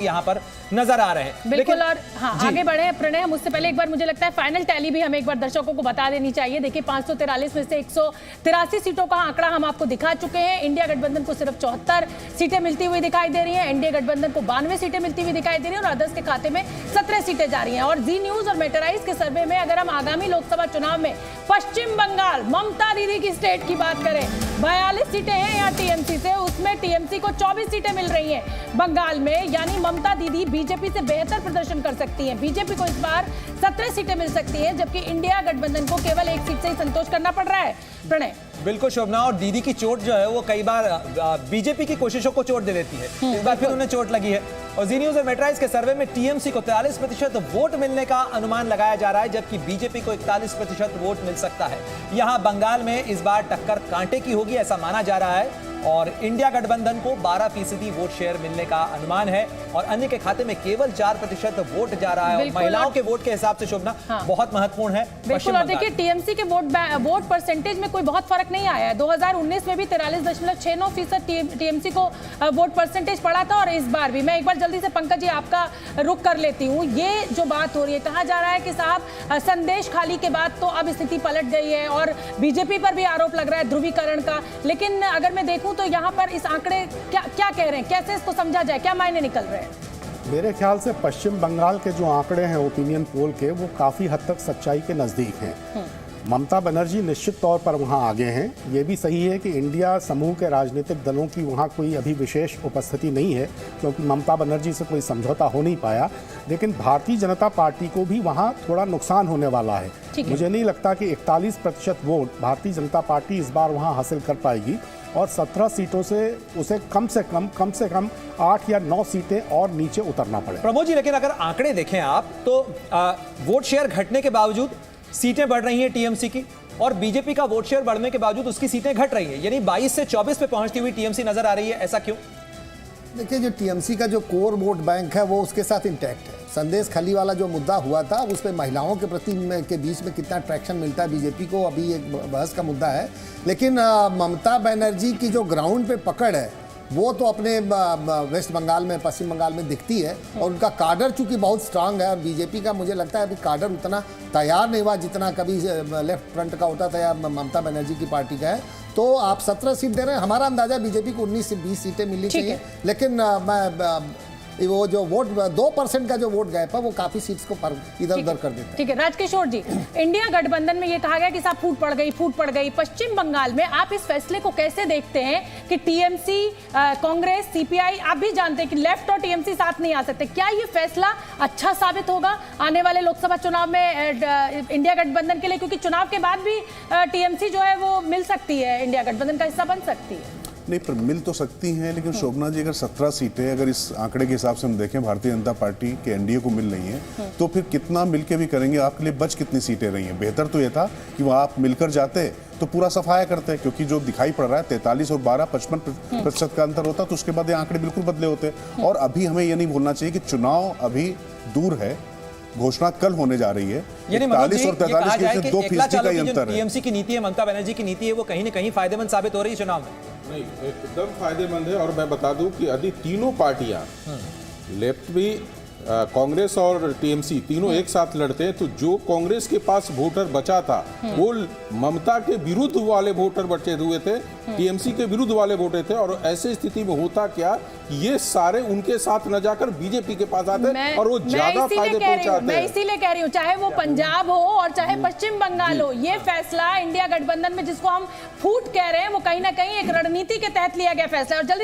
यहाँ पर नजर आ रहे हैं। बिल्कुल। और हाँ, आगे बढ़े हैं प्रणय, हम उससे पहले एक बार मुझे लगता है फाइनल टैली भी हमें एक बार दर्शकों को बता देनी चाहिए। देखिए 543 में से 183 सीटों का आंकड़ा हम आपको दिखा चुके हैं। इंडिया गठबंधन को सिर्फ 74 सीटें मिलती हुई दिखाई दे रही हैं, एनडीए गठबंधन को 92 सीटें मिलती हुई दिखाई दे रही हैं और अदर्स के खाते में 17 सीटें जा रही हैं। और जी न्यूज और मेटराइज के सर्वे में अगर हम आगामी लोकसभा चुनाव में पश्चिम बंगाल ममता दीदी की स्टेट की बात करें, 42 सीटें हैं यहाँ टीएमसी से, उसमें टीएमसी को 24 सीटें मिल रही हैं बंगाल में, यानी ममता दीदी बीजेपी से बेहतर प्रदर्शन कर सकती हैं। बीजेपी को इस बार 17 सीटें मिल सकती हैं, जबकि इंडिया गठबंधन को केवल 1 सीट से ही संतोष करना पड़ रहा है। प्रणय, बिल्कुल शोभना, और दीदी की चोट जो है वो कई बार बीजेपी की कोशिशों को चोट दे देती है। इस बार फिर उन्हें चोट लगी है। और जी न्यूज और मेट्राइज के सर्वे में टीएमसी को 43% वोट मिलने का अनुमान लगाया जा रहा है, जबकि बीजेपी को 41% वोट मिल सकता है। यहां बंगाल में इस बार टक्कर कांटे की होगी ऐसा माना जा रहा है, और इंडिया गठबंधन को 12% वोट शेयर मिलने का अनुमान है और अन्य के खाते में केवल 4% वोट जा रहा है। और महिलाओं के वोट के हिसाब से शोभना बहुत महत्वपूर्ण है। बिल्कुल। और देखिए टीएमसी के वोट परसेंटेज में कोई बहुत फर्क नहीं आया है। 2019 में भी 43.69% टीएमसी को वोट परसेंटेज पड़ा था, और इस बार भी। मैं एक बार जल्दी से पंकज जी आपका रुख कर लेती हूँ। ये जो बात हो रही है, कहा जा रहा है कि साहब संदेश खाली के बाद तो अब स्थिति पलट गई है और बीजेपी पर भी आरोप लग रहा है ध्रुवीकरण का। लेकिन अगर मैं देखूं तो यहाँ पर इस आंकड़े क्या कह रहे हैं, कैसे इसको समझा जाए, क्या मायने निकल रहे हैं? मेरे ख्याल से पश्चिम बंगाल के जो आंकड़े हैं ओपिनियन पोल के, वो काफी हद तक सच्चाई के नजदीक हैं। ममता बनर्जी निश्चित तौर पर वहां आगे हैं। ये भी सही है कि इंडिया समूह के राजनीतिक दलों की वहां कोई अभी विशेष उपस्थिति नहीं है, क्योंकि ममता बनर्जी से कोई समझौता हो नहीं पाया। लेकिन भारतीय जनता पार्टी को भी वहां थोड़ा नुकसान होने वाला है। मुझे नहीं लगता कि 41% वोट भारतीय जनता पार्टी इस बार वहां हासिल कर पाएगी, और 17 सीटों से उसे कम से कम 8 या 9 सीटें और नीचे उतरना पड़े। प्रमोद जी, लेकिन अगर आंकड़े देखें आप तो वोट शेयर घटने के बावजूद सीटें बढ़ रही हैं टीएमसी की, और बीजेपी का वोट शेयर बढ़ने के बावजूद उसकी सीटें घट रही हैं, यानी 22 से 24 पे पहुंचती हुई टीएमसी नजर आ रही है। ऐसा क्यों? देखिए, जो टीएमसी का जो कोर वोट बैंक है वो उसके साथ इंटैक्ट है। संदेश खाली वाला जो मुद्दा हुआ था उस पर महिलाओं के प्रति के बीच में कितना ट्रैक्शन मिलता है बीजेपी को, अभी एक बहस का मुद्दा है। लेकिन ममता बनर्जी की जो ग्राउंड पे पकड़ है वो तो अपने वेस्ट बंगाल में, पश्चिम बंगाल में दिखती है, और उनका काडर चूंकि बहुत स्ट्रांग है। और बीजेपी का मुझे लगता है अभी काडर उतना तैयार नहीं हुआ जितना कभी लेफ्ट फ्रंट का होता था या ममता बनर्जी की पार्टी का है। तो आप 17 सीट दे रहे हैं, हमारा अंदाजा बीजेपी को 19 से 20 सीटें मिलनी चाहिए। लेकिन वो जो वोट 2% का जो वोट गैप है वो काफी सीट्स को इधर उधर कर देता है। ठीक है राजकिशोर जी, इंडिया गठबंधन में ये कहा गया कि साहब फूट पड़ गई। पश्चिम बंगाल में आप इस फैसले को कैसे देखते हैं कि टीएमसी, कांग्रेस, सीपीआई, आप भी जानते हैं कि लेफ्ट और टीएमसी साथ नहीं आ सकते। क्या ये फैसला अच्छा साबित होगा आने वाले लोकसभा चुनाव में इंडिया गठबंधन के लिए? क्योंकि चुनाव के बाद भी टीएमसी जो है वो मिल सकती है, इंडिया गठबंधन का हिस्सा बन सकती है। नहीं, पर मिल तो सकती हैं, लेकिन शोभना जी अगर 17 सीटें अगर इस आंकड़े के हिसाब से हम देखें भारतीय जनता पार्टी के एनडीए को मिल रही हैं, तो फिर कितना मिलके भी करेंगे, आपके लिए बच कितनी सीटें रही हैं? बेहतर तो ये था कि वह आप मिलकर जाते तो पूरा सफाया करते, क्योंकि जो दिखाई पड़ रहा है 43 और 12 55% का अंतर होता, तो उसके बाद ये आंकड़े बिल्कुल बदले होते। और अभी हमें ये नहीं भूलना चाहिए कि चुनाव अभी दूर है, घोषणा कल होने जा रही है। 41 और 43 के 2% का ही अंतर है। टीएमसी की नीति है, ममता बनर्जी की नीति है, वो कहीं न कहीं फायदेमंद साबित हो रही है चुनाव में। नहीं, एकदम फायदेमंद है। और मैं बता दूं कि यदि तीनों पार्टियां, लेफ्ट भी, कांग्रेस और टीएमसी तीनों एक साथ लड़ते हैं, तो जो कांग्रेस के पास वोटर बचा था वो ममता के विरुद्ध वाले वोटर बचे हुए थे, टीएमसी के विरुद्ध वाले वोटर थे। और ऐसे स्थिति में होता क्या, ये सारे उनके साथ न जाकर बीजेपी के पास आते और वो ज्यादा फायदे पहुंचाते। मैं इसीलिए कह रही हूँ, चाहे वो पंजाब हो और चाहे पश्चिम बंगाल हो, ये फैसला इंडिया गठबंधन में जिसको हम फूट कह रहे हैं, वो कहीं ना कहीं एक रणनीति के तहत लिया गया फैसला। और जल्दी